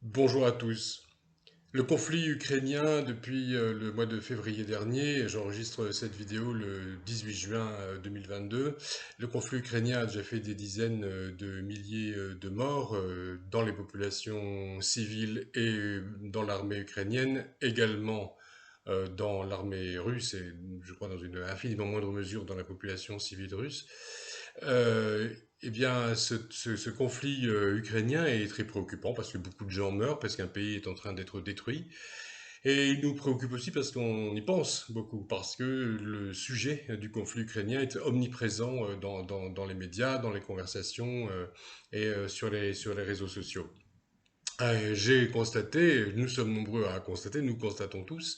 Bonjour à tous. Le conflit ukrainien depuis le mois de février dernier, j'enregistre cette vidéo le 18 juin 2022, le conflit ukrainien a déjà fait des dizaines de milliers de morts dans les populations civiles et dans l'armée ukrainienne, également dans l'armée russe et je crois dans une infiniment moindre mesure dans la population civile russe. Euh, eh bien, ce conflit ukrainien est très préoccupant parce que beaucoup de gens meurent, parce qu'un pays est en train d'être détruit. Et il nous préoccupe aussi parce qu'on y pense beaucoup, parce que le sujet du conflit ukrainien est omniprésent dans les médias, dans les conversations et sur les réseaux sociaux. J'ai constaté, nous sommes nombreux à constater, nous constatons tous,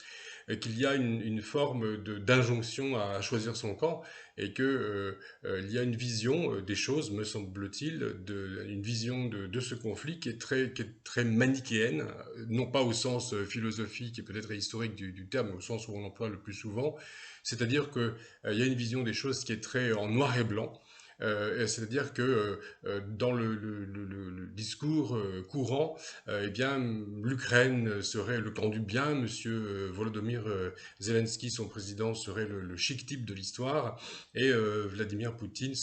qu'il y a une forme d'injonction à choisir son camp et que il y a une vision des choses, me semble-t-il, une vision de ce conflit qui est très manichéenne, non pas au sens philosophique et peut-être historique du terme, mais au sens où on l'emploie le plus souvent, c'est-à-dire que il y a une vision des choses qui est très en noir et blanc. C'est-à-dire que dans le discours courant, eh bien, l'Ukraine serait le camp du bien, Monsieur Volodymyr Zelensky, son président, serait le chic type de l'histoire, et Vladimir Poutine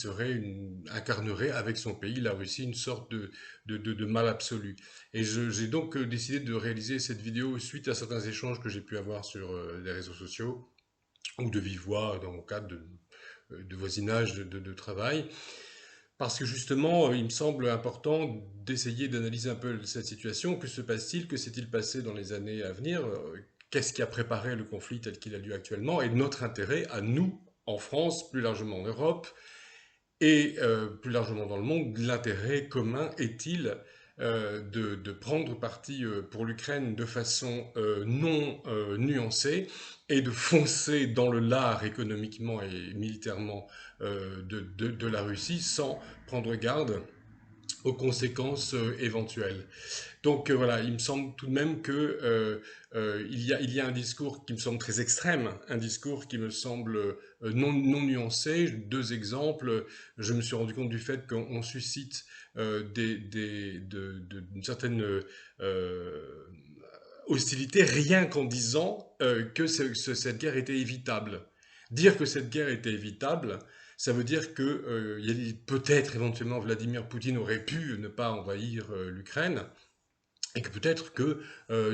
incarnerait avec son pays, la Russie, une sorte de mal absolu. Et j'ai donc décidé de réaliser cette vidéo suite à certains échanges que j'ai pu avoir sur les réseaux sociaux, ou de vive voix dans mon cadre de voisinage, de travail. Parce que justement, il me semble important d'essayer d'analyser un peu cette situation. Que se passe-t-il? Que s'est-il passé dans les années à venir? Qu'est-ce qui a préparé le conflit tel qu'il a lieu actuellement? Et notre intérêt à nous, en France, plus largement en Europe, et plus largement dans le monde, l'intérêt commun est-il de prendre parti pour l'Ukraine de façon non nuancée et de foncer dans le lard économiquement et militairement de la Russie sans prendre garde aux conséquences éventuelles. Donc voilà, il me semble tout de même que il y a un discours qui me semble très extrême, un discours qui me semble non nuancé. Deux exemples, je me suis rendu compte du fait qu'on suscite une certaine hostilité rien qu'en disant que cette guerre était évitable. Dire que cette guerre était évitable, ça veut dire que peut-être éventuellement Vladimir Poutine aurait pu ne pas envahir l'Ukraine, et que peut-être que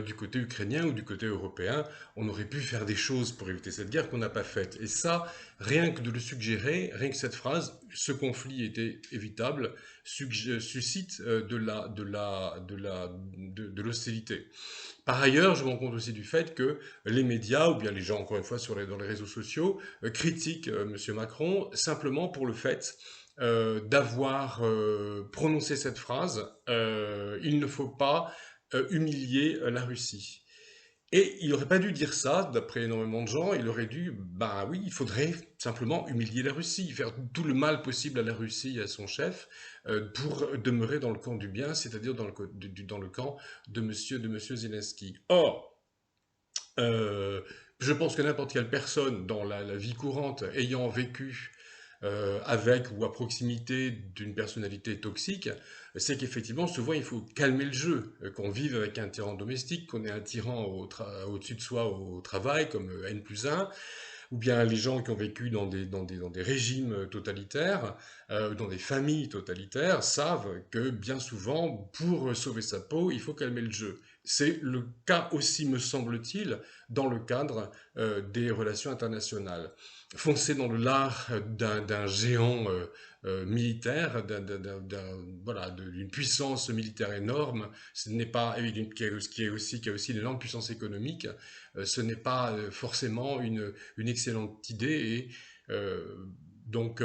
du côté ukrainien ou du côté européen, on aurait pu faire des choses pour éviter cette guerre qu'on n'a pas faite. Et ça, rien que de le suggérer, rien que cette phrase, ce conflit était évitable, suscite de l'hostilité. Par ailleurs, je me rends compte aussi du fait que les médias, ou bien les gens, encore une fois, dans les réseaux sociaux, critiquent M. Macron simplement pour le fait d'avoir prononcé cette phrase il ne faut pas humilier la Russie. Et il n'aurait pas dû dire ça, d'après énormément de gens. Il aurait dû, bah oui, il faudrait simplement humilier la Russie, faire tout le mal possible à la Russie et à son chef pour demeurer dans le camp du bien, c'est-à-dire dans le camp de monsieur Zelensky. Or, euh, je pense que n'importe quelle personne dans la vie courante ayant vécu avec ou à proximité d'une personnalité toxique, c'est qu'effectivement, souvent, il faut calmer le jeu. Qu'on vive avec un tyran domestique, qu'on ait un tyran au-dessus de soi au travail, comme N+1, ou bien les gens qui ont vécu dans des régimes totalitaires, dans des familles totalitaires, savent que bien souvent, pour sauver sa peau, il faut calmer le jeu. C'est le cas aussi, me semble-t-il, dans le cadre des relations internationales. Foncer dans le lard d'un géant militaire, voilà, d'une puissance militaire énorme, ce n'est pas, et qui a aussi une énorme puissance économique, ce n'est pas forcément une excellente idée et donc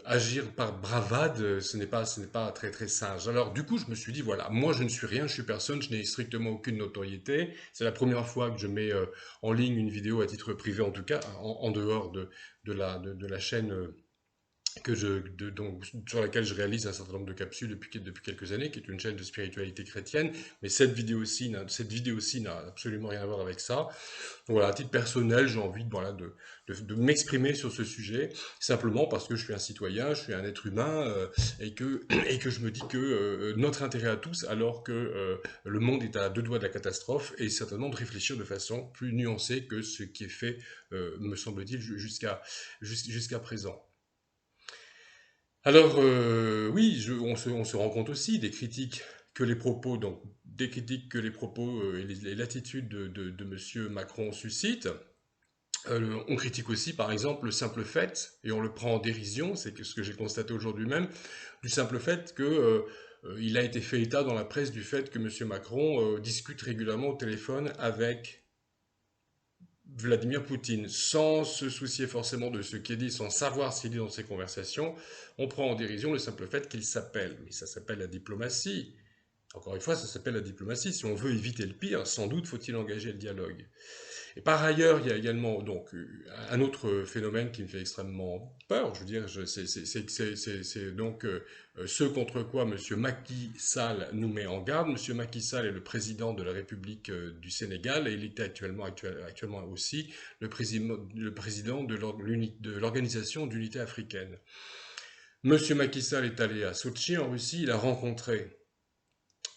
agir par bravade, ce n'est pas très très sage. Alors du coup, je me suis dit voilà, moi je ne suis rien, je suis personne, je n'ai strictement aucune notoriété. C'est la première fois que je mets en ligne une vidéo à titre privé, en tout cas en dehors de la chaîne donc, sur laquelle je réalise un certain nombre de capsules depuis quelques années, qui est une chaîne de spiritualité chrétienne. Mais cette vidéo-ci n'a absolument rien à voir avec ça. Donc voilà, à titre personnel, j'ai envie voilà, de m'exprimer sur ce sujet, simplement parce que je suis un citoyen, je suis un être humain, et que je me dis que notre intérêt à tous, alors que le monde est à deux doigts de la catastrophe, est certainement de réfléchir de façon plus nuancée que ce qui est fait, me semble-t-il, jusqu'à présent. Alors, oui, on se rend compte aussi des critiques que les propos, donc des critiques que les propos et l'attitude de Monsieur Macron suscitent. On critique aussi, par exemple, le simple fait, et on le prend en dérision, ce que j'ai constaté aujourd'hui même, du simple fait que il a été fait état dans la presse du fait que Monsieur Macron discute régulièrement au téléphone avec Vladimir Poutine, sans se soucier forcément de ce qu'il dit, sans savoir ce qu'il dit dans ses conversations. On prend en dérision le simple fait qu'il s'appelle. Mais ça s'appelle la diplomatie. Encore une fois, ça s'appelle la diplomatie. Si on veut éviter le pire, sans doute faut-il engager le dialogue. Et par ailleurs, il y a également donc un autre phénomène qui me fait extrêmement peur. Je veux dire, c'est donc ce contre quoi M. Macky Sall nous met en garde. M. Macky Sall est le président de la République du Sénégal et il est actuellement aussi le président de l'Organisation d'unité africaine. M. Macky Sall est allé à Sochi en Russie. Il a rencontré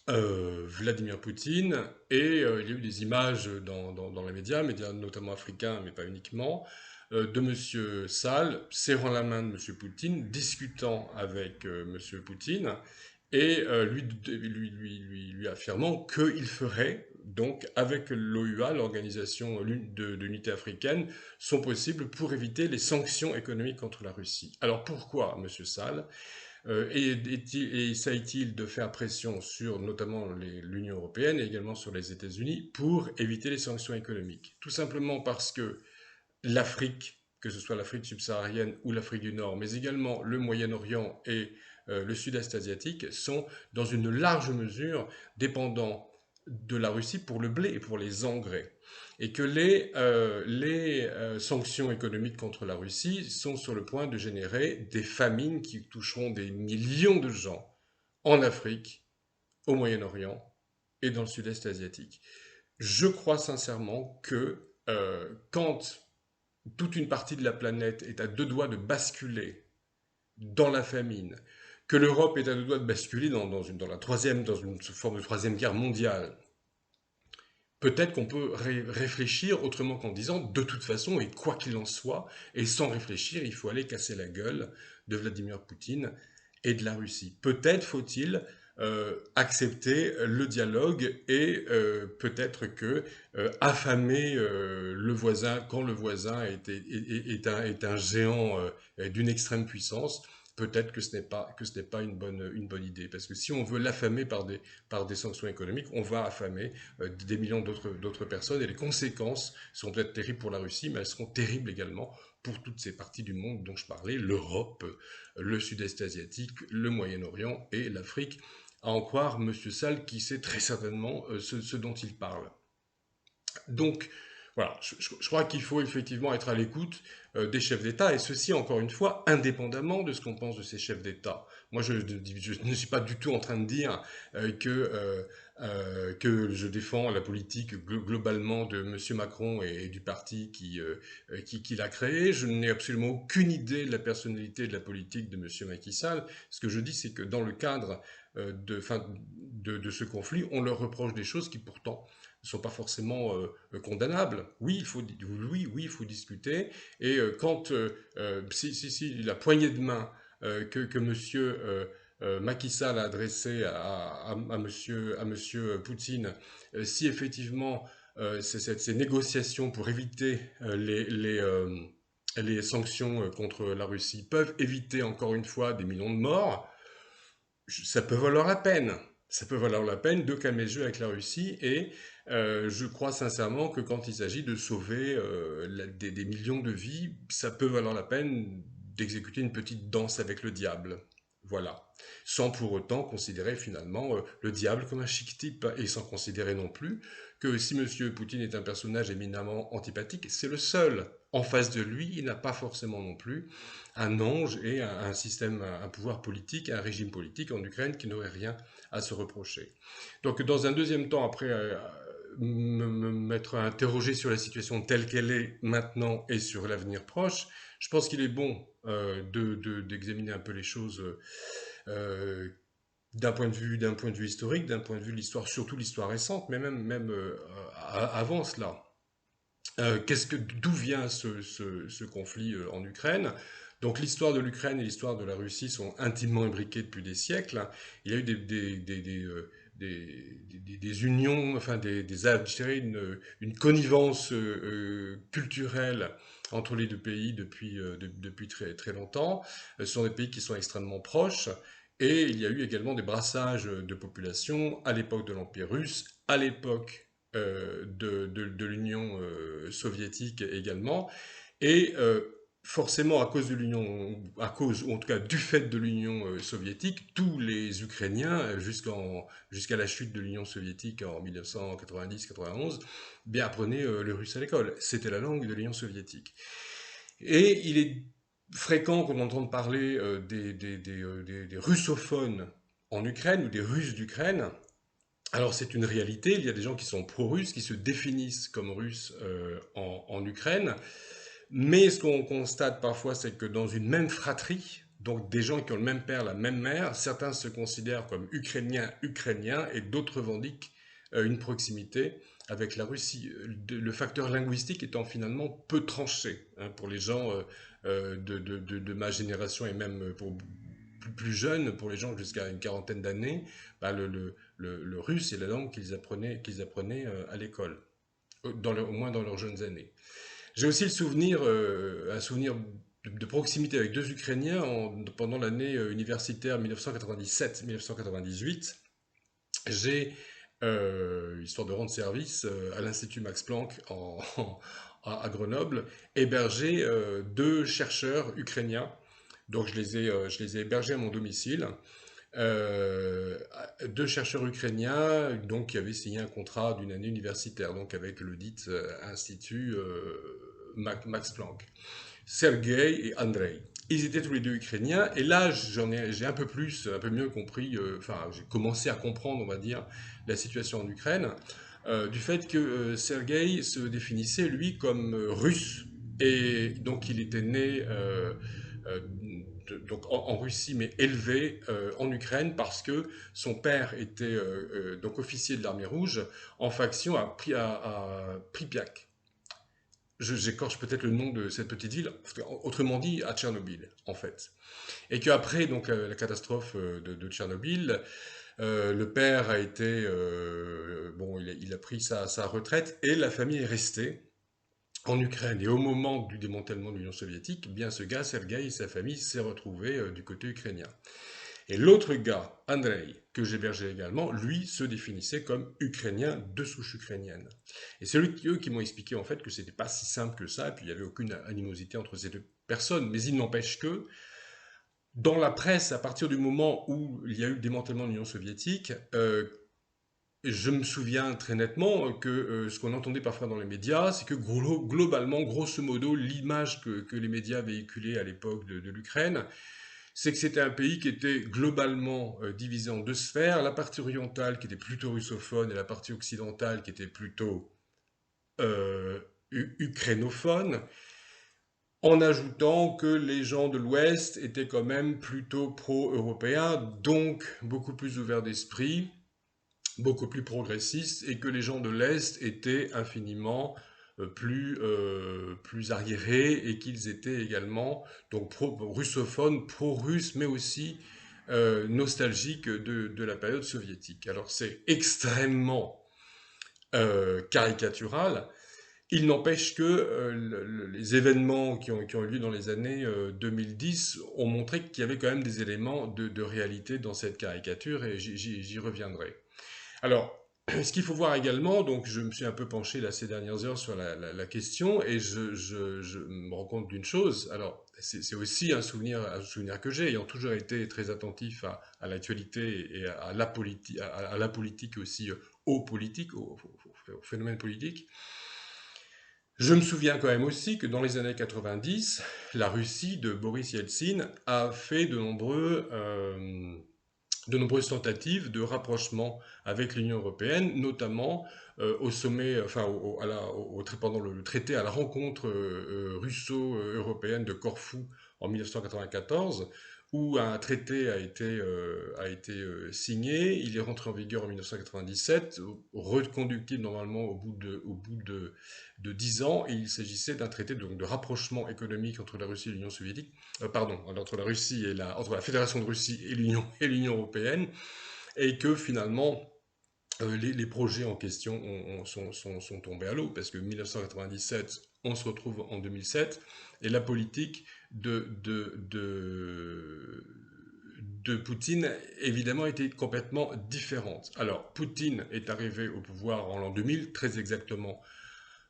Vladimir Poutine, et il y a eu des images dans les médias notamment africains, mais pas uniquement, de Monsieur Sall serrant la main de Monsieur Poutine, discutant avec Monsieur Poutine, et lui affirmant qu'il ferait, donc, avec l'OUA, l'Organisation de l'Unité africaine, son possible pour éviter les sanctions économiques contre la Russie. Alors pourquoi, Monsieur Sall et s'agit-il de faire pression sur notamment l'Union européenne et également sur les États-Unis pour éviter les sanctions économiques? Tout simplement parce que l'Afrique, que ce soit l'Afrique subsaharienne ou l'Afrique du Nord, mais également le Moyen-Orient et le Sud-Est asiatique, sont dans une large mesure dépendants de la Russie pour le blé et pour les engrais. Et que les sanctions économiques contre la Russie sont sur le point de générer des famines qui toucheront des millions de gens en Afrique, au Moyen-Orient et dans le Sud-Est asiatique. Je crois sincèrement que quand toute une partie de la planète est à deux doigts de basculer dans la famine, que l'Europe est à deux doigts de basculer dans une forme de troisième guerre mondiale, peut-être qu'on peut réfléchir autrement qu'en disant de toute façon, et quoi qu'il en soit, et sans réfléchir, il faut aller casser la gueule de Vladimir Poutine et de la Russie. Peut-être faut-il accepter le dialogue et peut-être que affamer le voisin quand le voisin est un géant d'une extrême puissance, peut-être que ce n'est pas une bonne idée. Parce que si on veut l'affamer par des sanctions économiques, on va affamer des millions d'autres personnes et les conséquences seront peut-être terribles pour la Russie, mais elles seront terribles également pour toutes ces parties du monde dont je parlais, l'Europe, le Sud-Est asiatique, le Moyen-Orient et l'Afrique, à en croire M. Sall qui sait très certainement ce dont il parle. Donc, voilà, je crois qu'il faut effectivement être à l'écoute des chefs d'État, et ceci, encore une fois, indépendamment de ce qu'on pense de ces chefs d'État. Moi, je ne suis pas du tout en train de dire que je défends la politique globalement de M. Macron et du parti qui l'a créé. Je n'ai absolument aucune idée de la personnalité et de la politique de M. Macky Sall. Ce que je dis, c'est que dans le cadre de ce conflit, on leur reproche des choses qui pourtant ne sont pas forcément condamnables. Oui, il faut discuter. Et quand si la poignée de main que Monsieur Macky Sall a adressée à monsieur Poutine, si effectivement ces négociations pour éviter les sanctions contre la Russie peuvent éviter encore une fois des millions de morts, ça peut valoir la peine. Ça peut valoir la peine de calmer le jeu avec la Russie, et je crois sincèrement que quand il s'agit de sauver des millions de vies, ça peut valoir la peine d'exécuter une petite danse avec le diable. Voilà. Sans pour autant considérer finalement le diable comme un chic type, et sans considérer non plus que si M. Poutine est un personnage éminemment antipathique, c'est le seul. En face de lui, il n'a pas forcément non plus un ange et un système, un pouvoir politique, un régime politique en Ukraine qui n'aurait rien à se reprocher. Donc dans un deuxième temps, après me m'être interrogé sur la situation telle qu'elle est maintenant et sur l'avenir proche, je pense qu'il est bon d'examiner un peu les choses euh, d'un point de vue historique, d'un point de vue de l'histoire, surtout l'histoire récente, mais même avant cela. D'où vient ce conflit en Ukraine? Donc l'histoire de l'Ukraine et l'histoire de la Russie sont intimement imbriquées depuis des siècles. Il y a eu des unions, enfin je dirais une connivence culturelle entre les deux pays depuis très, très longtemps. Ce sont des pays qui sont extrêmement proches. Et il y a eu également des brassages de populations à l'époque de l'Empire russe, à l'époque de l'Union soviétique également. Et forcément, à cause de l'Union, à cause, ou en tout cas du fait de l'Union soviétique, tous les Ukrainiens, jusqu'à la chute de l'Union soviétique en 1990-91, bien apprenaient le russe à l'école. C'était la langue de l'Union soviétique. Et il est fréquent qu'on entende parler des russophones en Ukraine ou des Russes d'Ukraine. Alors c'est une réalité, il y a des gens qui sont pro-russes, qui se définissent comme russes en Ukraine, mais ce qu'on constate parfois, c'est que dans une même fratrie, donc des gens qui ont le même père, la même mère, certains se considèrent comme ukrainiens et d'autres revendiquent une proximité avec la Russie. Le facteur linguistique étant finalement peu tranché hein, pour les gens de ma génération et même pour plus jeunes, pour les gens jusqu'à une quarantaine d'années, bah, le russe est la langue qu'ils apprenaient à l'école, au moins dans leurs jeunes années. J'ai aussi un souvenir de proximité avec deux Ukrainiens pendant l'année universitaire 1997-1998. J'ai, histoire de rendre service, à l'Institut Max Planck à Grenoble, hébergé deux chercheurs ukrainiens. Donc je les ai hébergés à mon domicile. Euh, Deux chercheurs ukrainiens donc, qui avaient signé un contrat d'une année universitaire, donc avec le dit Institut Max Planck. Sergei et Andrei. Ils étaient tous les deux ukrainiens, et là j'ai un peu mieux compris, enfin j'ai commencé à comprendre, on va dire, la situation en Ukraine, du fait que Sergei se définissait lui comme russe, et donc il était né euh, donc en Russie, mais élevé en Ukraine parce que son père était donc officier de l'armée rouge en faction à Pripyat. J'écorche peut-être le nom de cette petite ville, autrement dit à Tchernobyl, en fait. Et qu'après donc la catastrophe de Tchernobyl, le père a été bon, il a pris sa retraite et la famille est restée en Ukraine. Et au moment du démantèlement de l'Union soviétique, eh bien ce gars, Sergueï et sa famille s'est retrouvé du côté ukrainien. Et l'autre gars, Andrei, que j'hébergeais également, lui se définissait comme ukrainien de souche ukrainienne. Et c'est eux qui m'ont expliqué en fait que c'était pas si simple que ça, et puis il n'y avait aucune animosité entre ces deux personnes. Mais il n'empêche que, dans la presse, à partir du moment où il y a eu le démantèlement de l'Union soviétique, je me souviens très nettement que ce qu'on entendait parfois dans les médias, c'est que globalement, grosso modo, l'image que les médias véhiculaient à l'époque de l'Ukraine, c'est que c'était un pays qui était globalement divisé en deux sphères, la partie orientale qui était plutôt russophone et la partie occidentale qui était plutôt euh, ukrainophone, en ajoutant que les gens de l'Ouest étaient quand même plutôt pro-européens, donc beaucoup plus ouverts d'esprit, beaucoup plus progressistes, et que les gens de l'Est étaient infiniment plus arriérés, et qu'ils étaient également donc russophones, pro-russes, mais aussi nostalgiques de la période soviétique. Alors c'est extrêmement caricatural. Il n'empêche que les événements qui ont eu lieu dans les années 2010 ont montré qu'il y avait quand même des éléments de réalité dans cette caricature, et j'y reviendrai. Alors, ce qu'il faut voir également, donc je me suis un peu penché là ces dernières heures sur la question, et je me rends compte d'une chose. Alors, c'est aussi un souvenir que j'ai, ayant toujours été très attentif à l'actualité et à la politique aussi, aux politiques, aux phénomènes politiques. Je me souviens quand même aussi que dans les années 90, la Russie de Boris Yeltsin a fait de nombreuses tentatives de rapprochement avec l'Union européenne, notamment au sommet, enfin pendant le traité à la rencontre russo-européenne de Corfou en 1994, où un traité a été signé. Il est rentré en vigueur en 1997, reconductible normalement au bout de 10 ans, et il s'agissait d'un traité donc, de rapprochement économique entre la Russie et l'Union soviétique, entre la Russie et entre la Fédération de Russie et l'Union européenne, et que finalement les projets en question sont tombés à l'eau, parce que 1997, on se retrouve en 2007, et la politique de Poutine, évidemment, était complètement différente. Alors, Poutine est arrivé au pouvoir en l'an 2000, très exactement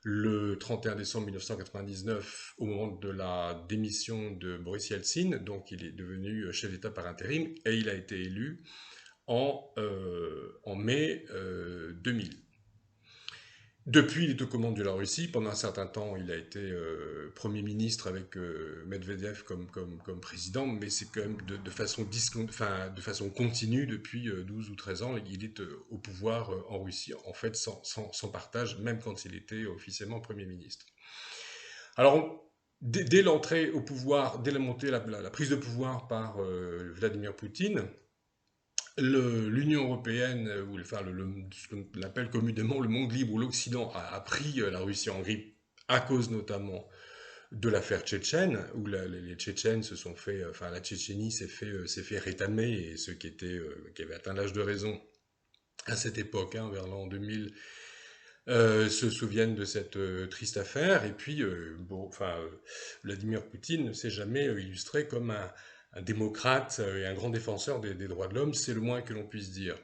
le 31 décembre 1999, au moment de la démission de Boris Yeltsin, donc il est devenu chef d'État par intérim, et il a été élu en mai 2000. Depuis, il est aux commandes de la Russie. Pendant un certain temps, il a été Premier ministre avec Medvedev comme président, mais c'est quand même de façon continue depuis 12 ou 13 ans. Il est au pouvoir en Russie, en fait, sans partage, même quand il était officiellement Premier ministre. Alors, dès l'entrée au pouvoir, dès la montée, la prise de pouvoir par Vladimir Poutine, l'Union européenne, ou ce qu'on appelle communément le monde libre ou l'Occident, a pris la Russie en grippe à cause notamment de l'affaire tchétchène, où les Tchétchènes se sont fait, la Tchétchénie s'est fait rétamer, et ceux qui avaient atteint l'âge de raison à cette époque, vers l'an 2000, se souviennent de cette triste affaire. Et puis, Vladimir Poutine ne s'est jamais illustré comme un démocrate et un grand défenseur des droits de l'homme, c'est le moins que l'on puisse dire.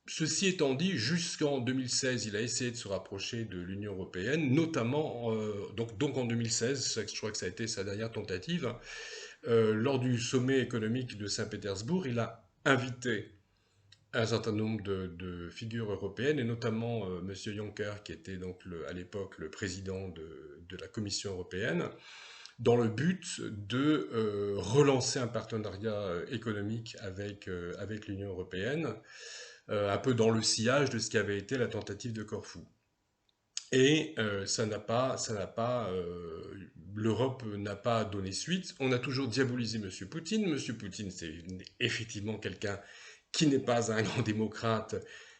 Ceci étant dit, jusqu'en 2016, il a essayé de se rapprocher de l'Union européenne, notamment donc en 2016, je crois que ça a été sa dernière tentative, lors du sommet économique de Saint-Pétersbourg, il a invité un certain nombre de figures européennes, et notamment M. Juncker, qui était donc à l'époque le président de la Commission européenne, dans le but de relancer un partenariat économique avec l'Union européenne, un peu dans le sillage de ce qui avait été la tentative de Corfou. Et l'Europe n'a pas donné suite. On a toujours diabolisé M. Poutine. M. Poutine, c'est effectivement quelqu'un qui n'est pas un grand démocrate,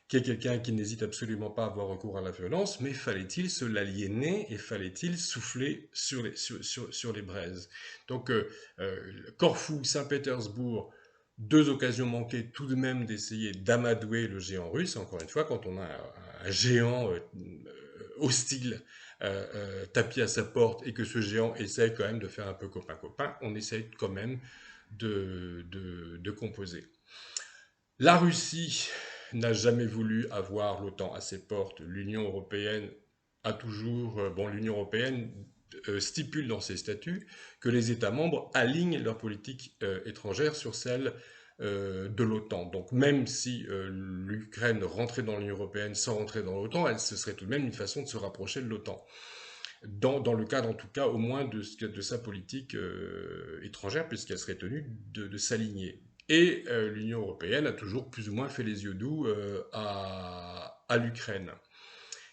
qui est quelqu'un qui n'hésite absolument pas à avoir recours à la violence, mais fallait-il se l'aliéner et fallait-il souffler sur les braises? Donc, Corfou, Saint-Pétersbourg, deux occasions manquées tout de même d'essayer d'amadouer le géant russe. Encore une fois, quand on a un géant hostile tapis à sa porte, et que ce géant essaye quand même de faire un peu copain-copain, on essaye quand même de composer. La Russie n'a jamais voulu avoir l'OTAN à ses portes. L'Union européenne a toujours... l'Union européenne stipule dans ses statuts que les États membres alignent leur politique étrangère sur celle de l'OTAN. Donc même si l'Ukraine rentrait dans l'Union européenne sans rentrer dans l'OTAN, ce serait tout de même une façon de se rapprocher de l'OTAN. Dans le cadre, en tout cas, au moins de sa politique étrangère, puisqu'elle serait tenue de s'aligner. Et l'Union européenne a toujours plus ou moins fait les yeux doux à l'Ukraine.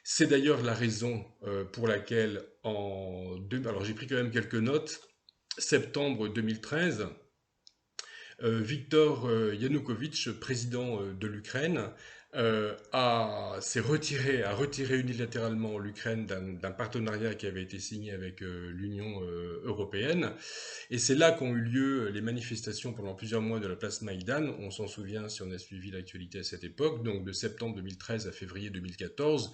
C'est d'ailleurs la raison pour laquelle, alors j'ai pris quand même quelques notes, septembre 2013, Viktor Yanukovych, président de l'Ukraine, a retiré unilatéralement l'Ukraine d'un partenariat qui avait été signé avec l'Union européenne. Et c'est là qu'ont eu lieu les manifestations pendant plusieurs mois de la place Maïdan. On s'en souvient si on a suivi l'actualité à cette époque, donc de septembre 2013 à février 2014.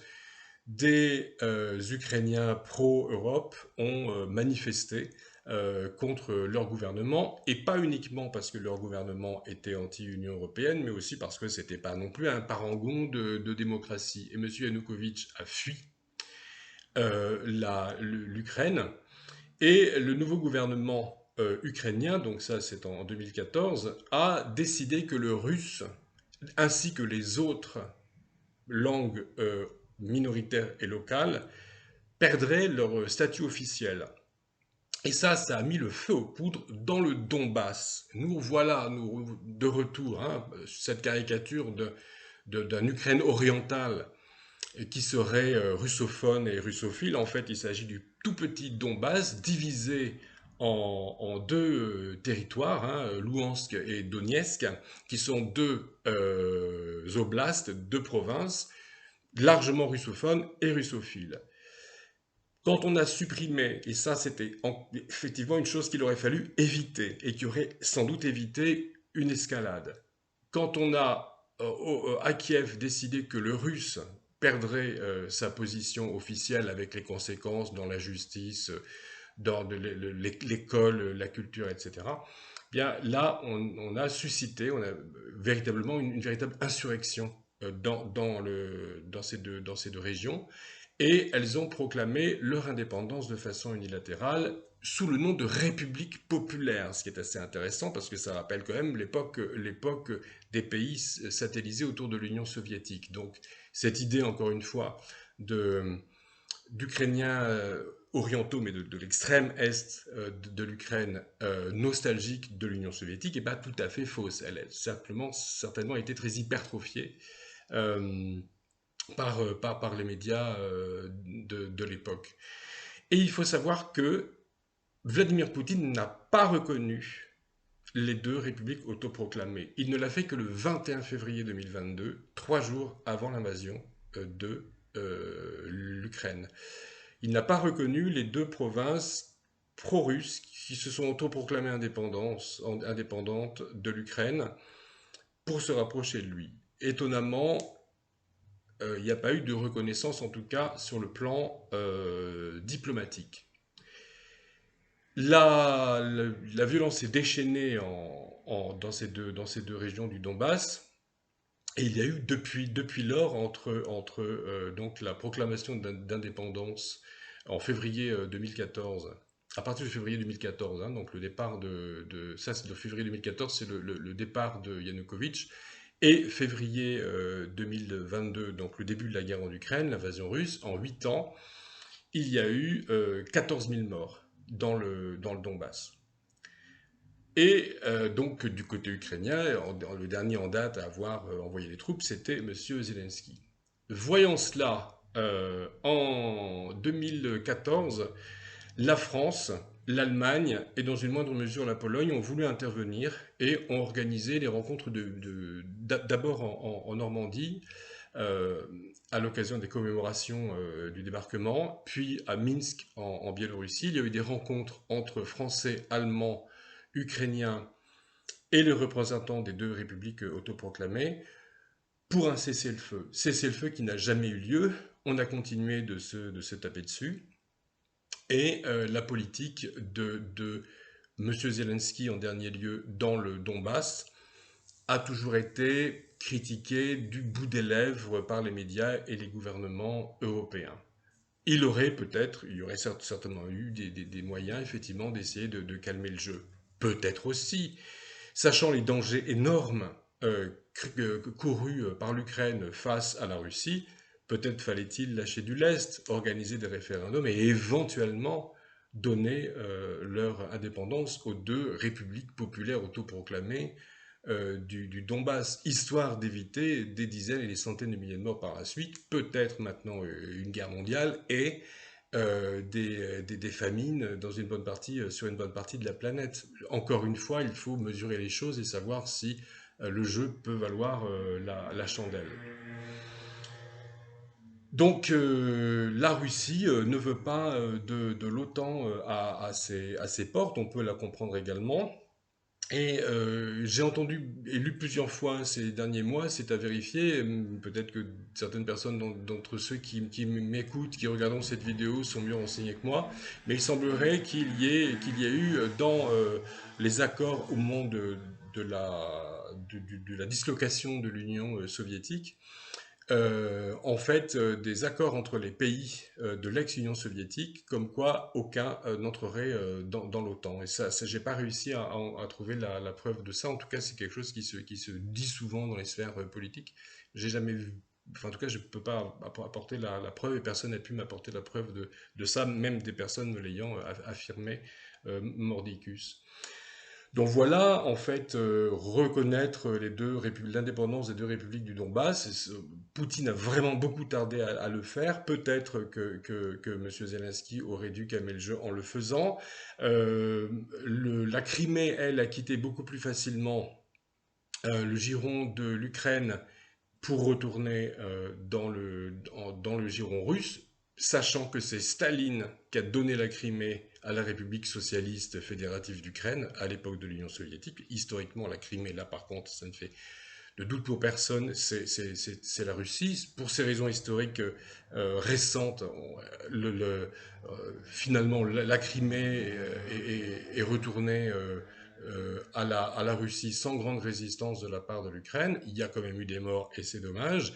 Des Ukrainiens pro-Europe ont manifesté contre leur gouvernement, et pas uniquement parce que leur gouvernement était anti-Union européenne, mais aussi parce que c'était pas non plus un parangon de démocratie. Et M. Yanukovych a fui l'Ukraine, et le nouveau gouvernement ukrainien, donc ça c'est en 2014, a décidé que le russe, ainsi que les autres langues minoritaires et locales, perdraient leur statut officiel. Et ça a mis le feu aux poudres dans le Donbass. Nous voilà de retour, hein, cette caricature d'un Ukraine orientale qui serait russophone et russophile. En fait, il s'agit du tout petit Donbass divisé en deux territoires, hein, Louhansk et Donetsk, qui sont deux oblasts, deux provinces, largement russophones et russophiles. Quand on a supprimé, et ça c'était effectivement une chose qu'il aurait fallu éviter, et qui aurait sans doute évité une escalade. Quand on a à Kiev décidé que le russe perdrait sa position officielle avec les conséquences dans la justice, dans l'école, la culture, etc., bien là on a suscité, on a véritablement une véritable insurrection dans ces deux régions. Et elles ont proclamé leur indépendance de façon unilatérale sous le nom de République populaire, ce qui est assez intéressant parce que ça rappelle quand même l'époque des pays satellisés autour de l'Union soviétique. Donc cette idée, encore une fois, d'Ukrainiens orientaux, mais de l'extrême est de l'Ukraine, nostalgique de l'Union soviétique, n'est pas tout à fait fausse. Elle a certainement été très hypertrophiée. Par les médias de l'époque. Et il faut savoir que Vladimir Poutine n'a pas reconnu les deux républiques autoproclamées. Il ne l'a fait que le 21 février 2022, 3 jours avant l'invasion de l'Ukraine. Il n'a pas reconnu les deux provinces pro-russes qui se sont autoproclamées indépendantes de l'Ukraine pour se rapprocher de lui. Étonnamment, il n'y a pas eu de reconnaissance, en tout cas sur le plan diplomatique. La violence s'est déchaînée dans ces deux régions du Donbass, et il y a eu depuis lors, entre donc la proclamation d'indépendance en février 2014, à partir de février 2014, hein, donc le départ ça c'est de février 2014, c'est le départ de Yanukovych, et février 2022, donc le début de la guerre en Ukraine, l'invasion russe, en 8 ans, il y a eu 14 000 morts dans le Donbass. Et donc du côté ukrainien, le dernier en date à avoir envoyé les troupes, c'était M. Zelensky. Voyant cela, en 2014, la France, l'Allemagne et dans une moindre mesure la Pologne ont voulu intervenir et ont organisé des rencontres d'abord en Normandie, à l'occasion des commémorations du débarquement, puis à Minsk en Biélorussie. Il y a eu des rencontres entre Français, Allemands, Ukrainiens et les représentants des deux républiques autoproclamées pour un cessez-le-feu. Cessez-le-feu qui n'a jamais eu lieu. On a continué de se taper dessus. Et la politique de M. Zelensky, en dernier lieu, dans le Donbass, a toujours été critiquée du bout des lèvres par les médias et les gouvernements européens. Il y aurait certainement eu des moyens, effectivement, d'essayer de calmer le jeu. Peut-être aussi, sachant les dangers énormes courus par l'Ukraine face à la Russie, peut-être fallait-il lâcher du lest, organiser des référendums et éventuellement donner leur indépendance aux deux républiques populaires autoproclamées du Donbass, histoire d'éviter des dizaines et des centaines de milliers de morts par la suite, peut-être maintenant une guerre mondiale et des famines sur une bonne partie de la planète. Encore une fois, il faut mesurer les choses et savoir si le jeu peut valoir la chandelle. Donc la Russie ne veut pas de l'OTAN à ses portes, on peut la comprendre également. Et j'ai entendu et lu plusieurs fois ces derniers mois, c'est à vérifier, peut-être que certaines personnes d'entre ceux qui m'écoutent, qui regardent cette vidéo sont mieux renseignés que moi, mais il semblerait qu'il y ait eu dans les accords au moment de la dislocation de l'Union soviétique, en fait, des accords entre les pays de l'ex-Union soviétique, comme quoi aucun n'entrerait dans l'OTAN. Et ça j'ai pas réussi à trouver la preuve de ça. En tout cas, c'est quelque chose qui se dit souvent dans les sphères politiques. J'ai jamais vu. Enfin, en tout cas, je peux pas apporter la preuve et personne n'a pu m'apporter la preuve de ça, même des personnes me l'ayant affirmé mordicus. Donc voilà, en fait, reconnaître l'indépendance des deux républiques du Donbass. Poutine a vraiment beaucoup tardé à le faire. Peut-être que M. Zelensky aurait dû calmer le jeu en le faisant. La Crimée, elle, a quitté beaucoup plus facilement le giron de l'Ukraine pour retourner dans le giron russe, sachant que c'est Staline qui a donné la Crimée à la République socialiste fédérative d'Ukraine à l'époque de l'Union soviétique. Historiquement, la Crimée, là par contre, ça ne fait de doute pour personne, c'est la Russie. Pour ces raisons historiques récentes, finalement, la Crimée est retournée à la Russie sans grande résistance de la part de l'Ukraine. Il y a quand même eu des morts et c'est dommage.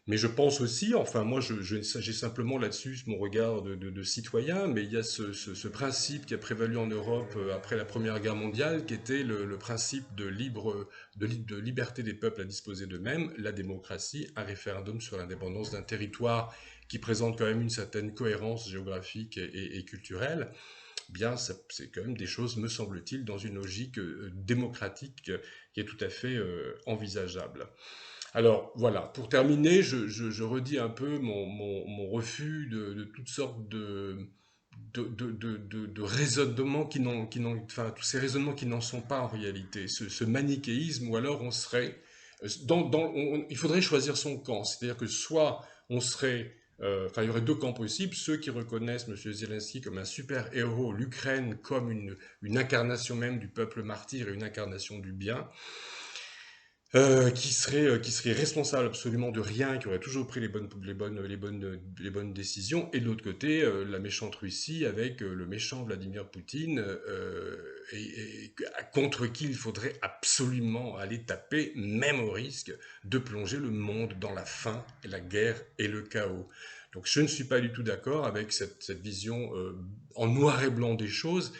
Mais je pense aussi, enfin moi j'ai simplement là-dessus mon regard de citoyen, mais il y a ce principe qui a prévalu en Europe après la Première Guerre mondiale, qui était le principe de liberté des peuples à disposer d'eux-mêmes, la démocratie, un référendum sur l'indépendance d'un territoire qui présente quand même une certaine cohérence géographique et culturelle. Bien, c'est quand même des choses, me semble-t-il, dans une logique démocratique qui est tout à fait envisageable. Alors voilà, pour terminer, je redis un peu mon refus de toutes sortes de raisonnements enfin, tous ces raisonnements qui n'en sont pas en réalité, ce manichéisme, ou alors on serait, il faudrait choisir son camp, c'est-à-dire que soit on serait, enfin il y aurait deux camps possibles, ceux qui reconnaissent M. Zelensky comme un super-héros, l'Ukraine comme une incarnation même du peuple martyr et une incarnation du bien, qui serait responsable absolument de rien, qui aurait toujours pris les bonnes décisions, et de l'autre côté, la méchante Russie avec le méchant Vladimir Poutine, contre qui il faudrait absolument aller taper, même au risque de plonger le monde dans la faim, la guerre et le chaos. Donc je ne suis pas du tout d'accord avec cette vision en noir et blanc des choses.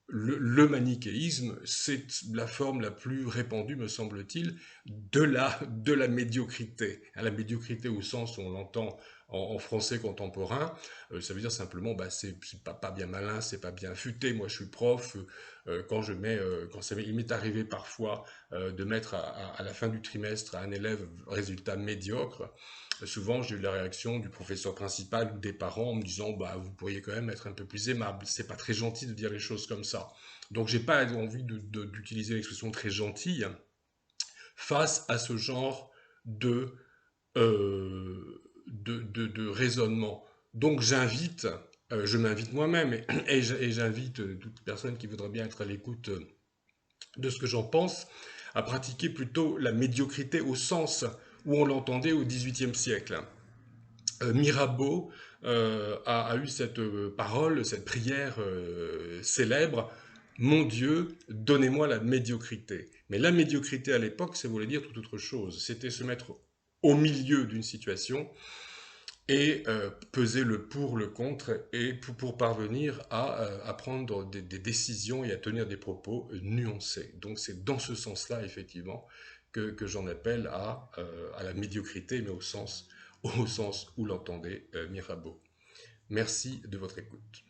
Le manichéisme, c'est la forme la plus répandue, me semble-t-il, de la médiocrité. La médiocrité au sens où on l'entend en français contemporain, ça veut dire simplement, bah, c'est pas bien malin, c'est pas bien futé. Moi, je suis prof, il m'est arrivé parfois de mettre à la fin du trimestre à un élève résultat médiocre. Souvent, j'ai eu la réaction du professeur principal ou des parents en me disant, bah, vous pourriez quand même être un peu plus aimable. C'est pas très gentil de dire les choses comme ça. Donc, j'ai pas envie d'utiliser l'expression très gentille face à ce genre de, de raisonnement. Donc je m'invite moi-même et j'invite toute personne qui voudrait bien être à l'écoute de ce que j'en pense, à pratiquer plutôt la médiocrité au sens où on l'entendait au XVIIIe siècle. Mirabeau a eu cette parole, cette prière célèbre: Mon Dieu, donnez-moi la médiocrité. Mais la médiocrité à l'époque, ça voulait dire tout autre chose. C'était se mettre au milieu d'une situation et peser le pour, le contre, et pour parvenir à prendre des décisions et à tenir des propos nuancés. Donc c'est dans ce sens-là, effectivement, que j'en appelle à la médiocrité, mais au sens où l'entendait Mirabeau. Merci de votre écoute.